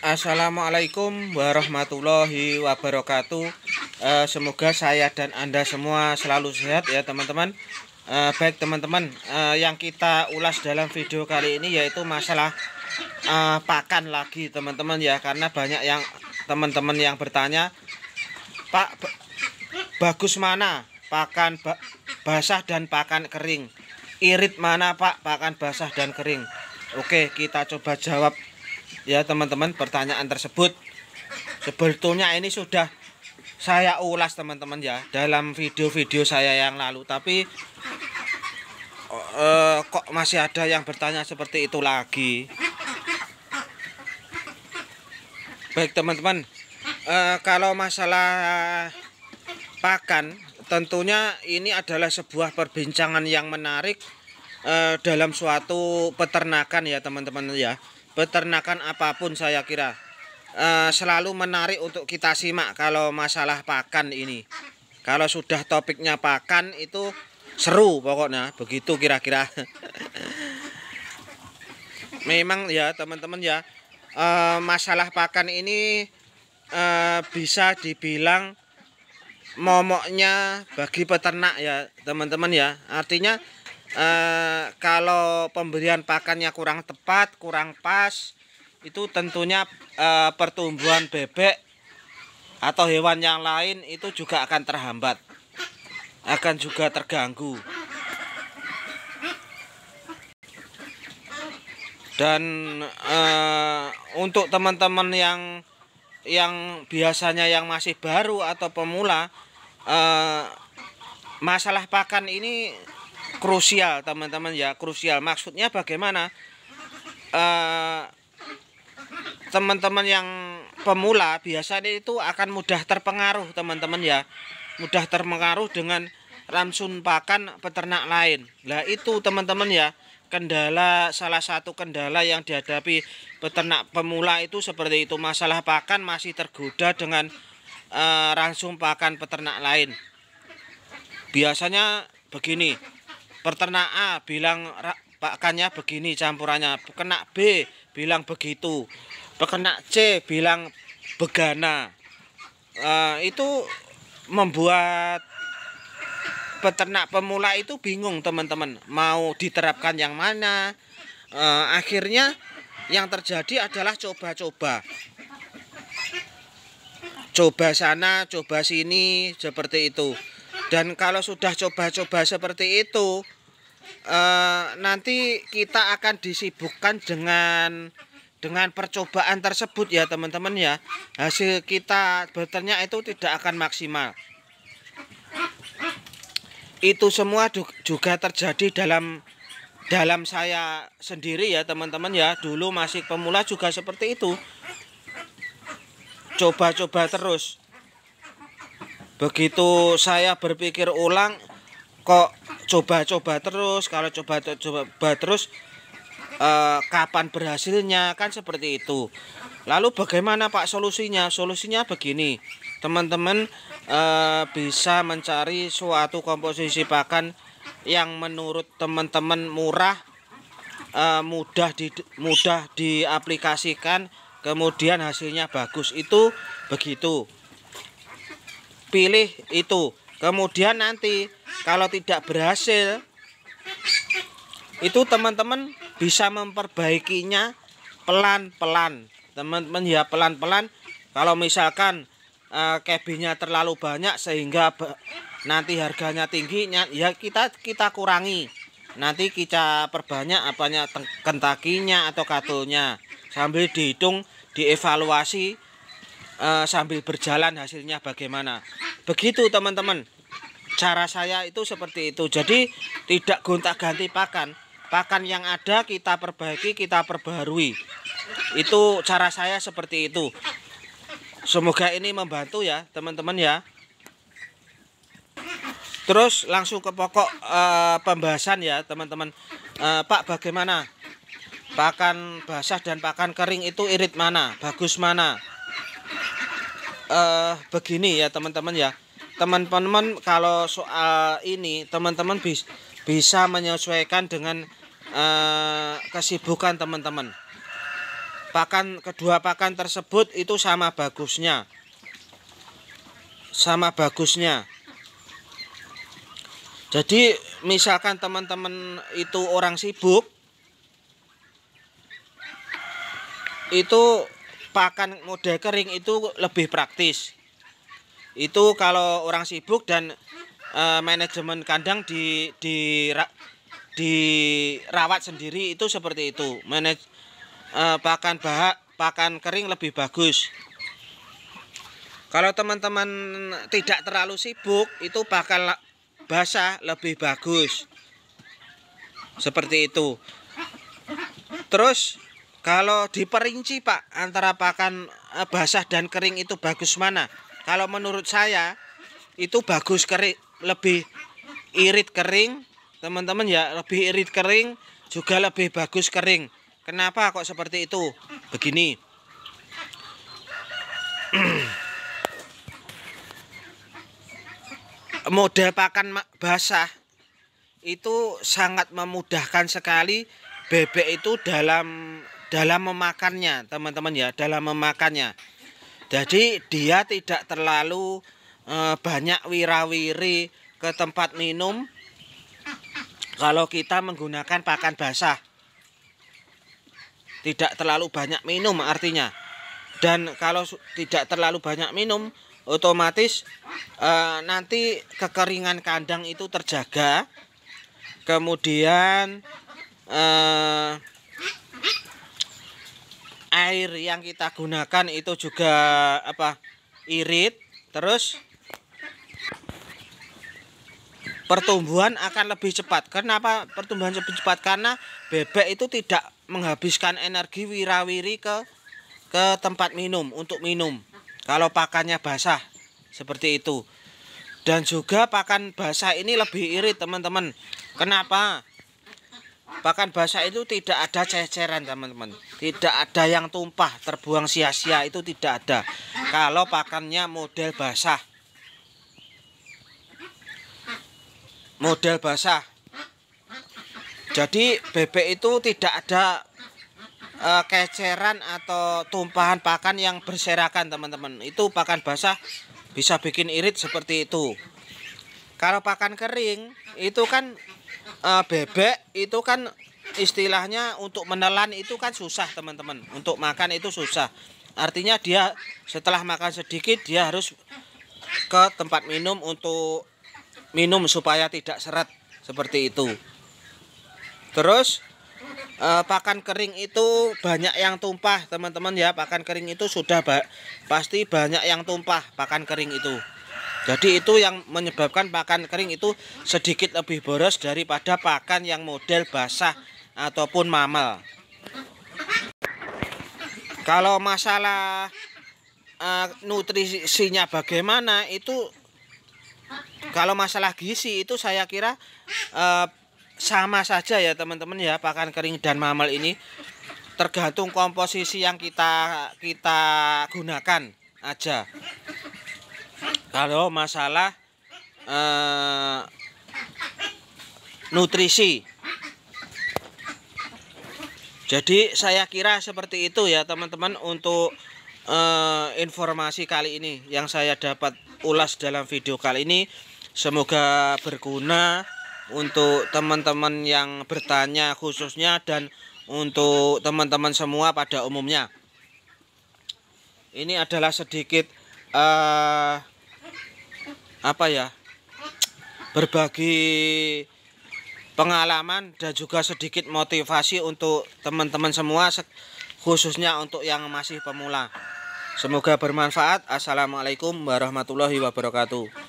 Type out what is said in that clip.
Assalamualaikum warahmatullahi wabarakatuh. Semoga saya dan Anda semua selalu sehat ya teman-teman. Baik teman-teman, yang kita ulas dalam video kali ini yaitu masalah pakan lagi teman-teman ya. Karena banyak yang teman-teman yang bertanya, Pak, bagus mana pakan basah dan pakan kering? Irit mana Pak pakan basah dan kering? Oke, kita coba jawab ya teman-teman pertanyaan tersebut. Sebetulnya ini sudah saya ulas teman-teman ya dalam video-video saya yang lalu, tapi kok masih ada yang bertanya seperti itu lagi. Baik teman-teman, kalau masalah pakan tentunya ini adalah sebuah perbincangan yang menarik dalam suatu peternakan ya teman-teman ya. Peternakan apapun saya kira selalu menarik untuk kita simak kalau masalah pakan ini. Kalau sudah topiknya pakan itu seru pokoknya, begitu kira-kira. Memang ya teman-teman ya, masalah pakan ini bisa dibilang momoknya bagi peternak ya teman-teman ya. Artinya kalau pemberian pakannya kurang tepat, kurang pas, itu tentunya pertumbuhan bebek atau hewan yang lain itu juga akan terhambat, akan juga terganggu. Dan untuk teman-teman yang biasanya yang masih baru atau pemula, masalah pakan ini krusial teman-teman ya, krusial. Maksudnya bagaimana? Teman-teman yang pemula biasanya itu akan mudah terpengaruh teman-teman ya, mudah terpengaruh dengan ramsun pakan peternak lain. Nah itu teman-teman ya, salah satu kendala yang dihadapi peternak pemula itu seperti itu. Masalah pakan masih tergoda dengan ramsun pakan peternak lain. Biasanya begini, peternak A bilang pakannya begini campurannya, peternak B bilang begitu, peternak C bilang begana. Itu membuat peternak pemula itu bingung teman-teman, mau diterapkan yang mana. Akhirnya yang terjadi adalah coba-coba, coba sana coba sini seperti itu. Dan kalau sudah coba-coba seperti itu, nanti kita akan disibukkan dengan percobaan tersebut ya teman-teman ya. Hasil kita berternak itu tidak akan maksimal. Itu semua juga terjadi dalam saya sendiri ya teman-teman ya. Dulu masih pemula juga seperti itu, coba-coba terus. Begitu saya berpikir ulang, kok coba-coba terus, kalau coba-coba terus kapan berhasilnya, kan seperti itu. Lalu bagaimana Pak solusinya? Solusinya begini teman-teman, bisa mencari suatu komposisi pakan yang menurut teman-teman murah, mudah diaplikasikan, kemudian hasilnya bagus. Itu begitu, pilih itu. Kemudian nanti kalau tidak berhasil, itu teman-teman bisa memperbaikinya pelan-pelan teman-teman ya, pelan-pelan. Kalau misalkan KB-nya terlalu banyak sehingga nanti harganya tinggi ya, kita kurangi, nanti kita perbanyak apanya, kentakinya atau katulnya, sambil dihitung, dievaluasi, sambil berjalan hasilnya bagaimana. Begitu teman-teman, cara saya itu seperti itu. Jadi tidak gonta-ganti pakan yang ada kita perbaiki, kita perbaharui. Itu cara saya seperti itu. Semoga ini membantu ya teman-teman ya. Terus langsung ke pokok pembahasan ya teman-teman. Pak, bagaimana pakan basah dan pakan kering itu irit mana, bagus mana? Begini ya teman-teman ya, teman-teman kalau soal ini teman-teman bisa menyesuaikan dengan kesibukan teman-teman. kedua pakan tersebut itu sama bagusnya. Jadi misalkan teman-teman itu orang sibuk, itu pakan model kering itu lebih praktis. Itu kalau orang sibuk dan manajemen kandang dirawat sendiri itu seperti itu. Pakan kering lebih bagus. Kalau teman-teman tidak terlalu sibuk, itu pakan basah lebih bagus. Seperti itu. Terus kalau diperinci Pak, antara pakan basah dan kering itu bagus mana? Kalau menurut saya itu bagus kering, lebih irit kering, teman-teman ya, lebih irit kering juga lebih bagus kering. Kenapa kok seperti itu? Begini. Model pakan basah itu sangat memudahkan sekali bebek itu dalam memakannya, teman-teman ya, dalam memakannya. Jadi dia tidak terlalu banyak wirawiri ke tempat minum kalau kita menggunakan pakan basah. Tidak terlalu banyak minum artinya. Dan kalau tidak terlalu banyak minum, otomatis nanti kekeringan kandang itu terjaga. Kemudian air yang kita gunakan itu juga irit. Terus pertumbuhan akan lebih cepat. Kenapa pertumbuhan lebih cepat? Karena bebek itu tidak menghabiskan energi wirawiri ke tempat minum untuk minum. Kalau pakannya basah seperti itu. Dan juga pakan basah ini lebih irit, teman-teman. Kenapa? Pakan basah itu tidak ada ceceran, teman-teman. Tidak ada yang tumpah, terbuang sia-sia, itu tidak ada. Kalau pakannya model basah. Model basah. Jadi bebek itu tidak ada keceran atau tumpahan pakan yang berserakan, teman-teman. Itu pakan basah bisa bikin irit seperti itu. Kalau pakan kering itu kan bebek itu kan istilahnya untuk menelan itu kan susah, teman-teman. Untuk makan itu susah. Artinya dia setelah makan sedikit dia harus ke tempat minum untuk minum supaya tidak seret seperti itu. Terus pakan kering itu banyak yang tumpah, teman-teman ya. Pakan kering itu sudah pasti banyak yang tumpah pakan kering itu. Jadi itu yang menyebabkan pakan kering itu sedikit lebih boros daripada pakan yang model basah ataupun mamel. Kalau masalah nutrisinya bagaimana, itu kalau masalah gizi itu saya kira sama saja ya, teman-teman ya. Pakan kering dan mamel ini tergantung komposisi yang kita gunakan aja. Kalau masalah nutrisi, jadi saya kira seperti itu ya, teman-teman. Untuk informasi kali ini yang saya dapat ulas dalam video kali ini, semoga berguna untuk teman-teman yang bertanya khususnya dan untuk teman-teman semua pada umumnya. Ini adalah sedikit berbagi pengalaman dan juga sedikit motivasi untuk teman-teman semua, khususnya untuk yang masih pemula. Semoga bermanfaat. Assalamualaikum warahmatullahi wabarakatuh.